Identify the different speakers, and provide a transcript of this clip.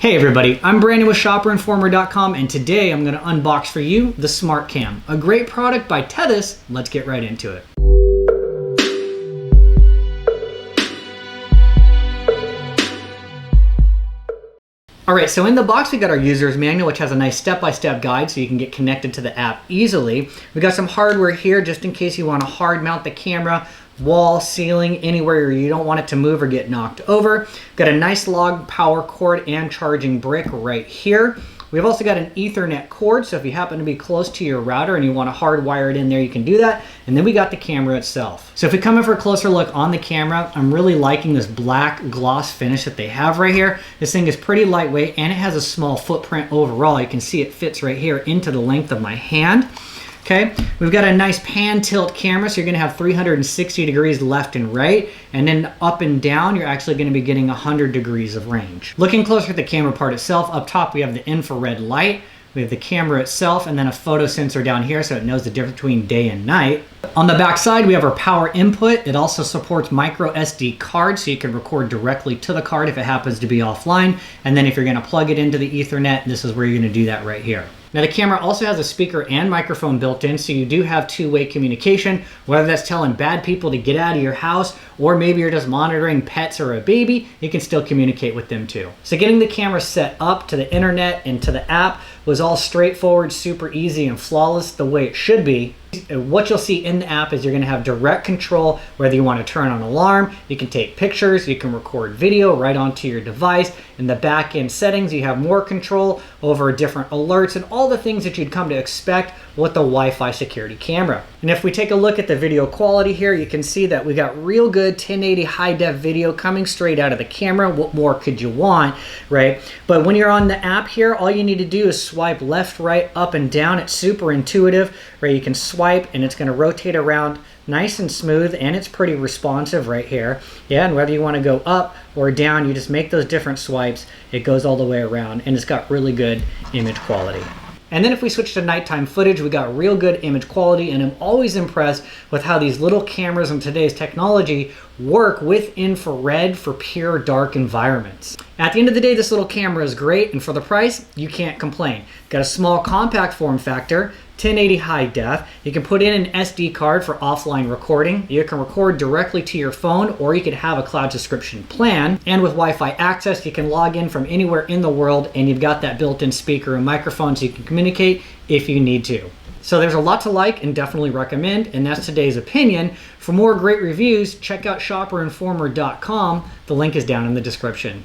Speaker 1: Hey everybody, I'm Brandon with ShopperInformer.com, and today I'm going to unbox for you the Smart Cam, a great product by TETHYS. Let's get right into it. Alright, so in the box we got our user's manual, which has a nice step-by-step guide so you can get connected to the app easily. We got some hardware here just in case you want to hard mount the camera, wall, ceiling, anywhere you don't want it to move or get knocked over. Got a nice log power cord and charging brick right here. We've also got an Ethernet cord, so if you happen to be close to your router and you want to hardwire it in there, you can do that. And then we got the camera itself. So if we come in for a closer look on the camera, I'm really liking this black gloss finish that they have right here. This thing is pretty lightweight and it has a small footprint overall. You can see it fits right here into the length of my hand. Okay, we've got a nice pan tilt camera, so you're gonna have 360 degrees left and right, and then up and down, you're actually gonna be getting 100 degrees of range. Looking closer at the camera part itself, up top we have the infrared light, we have the camera itself, and then a photo sensor down here so it knows the difference between day and night. On the back side, we have our power input. It also supports micro SD cards, so you can record directly to the card if it happens to be offline. And then if you're gonna plug it into the Ethernet, this is where you're gonna do that right here. Now the camera also has a speaker and microphone built in, so you do have two-way communication, whether that's telling bad people to get out of your house, or maybe you're just monitoring pets or a baby, you can still communicate with them too. So getting the camera set up to the internet and to the app was all straightforward, super easy and flawless the way it should be. What you'll see in the app is you're going to have direct control, whether you want to turn on an alarm, you can take pictures, you can record video right onto your device. In the back end settings, you have more control over different alerts and all the things that you'd come to expect with the Wi-Fi security camera. And if we take a look at the video quality here, you can see that we got real good 1080 high def video coming straight out of the camera. What more could you want, right? But when you're on the app here, all you need to do is swipe left, right, up, and down. It's super intuitive, right? You can swipe and it's going to rotate around nice and smooth, and it's pretty responsive right here. Yeah, and whether you want to go up or down, you just make those different swipes. It goes all the way around, and it's got really good image quality. And then if we switch to nighttime footage, we got real good image quality, and I'm always impressed with how these little cameras in today's technology work with infrared for pure dark environments. At the end of the day, this little camera is great, and for the price, you can't complain. Got a small compact form factor, 1080 high def. You can put in an SD card for offline recording. You can record directly to your phone, or you could have a cloud subscription plan. And with Wi-Fi access, you can log in from anywhere in the world, and you've got that built-in speaker and microphone so you can communicate if you need to. So there's a lot to like and definitely recommend, and that's today's opinion. For more great reviews, check out ShopperInformer.com. The link is down in the description.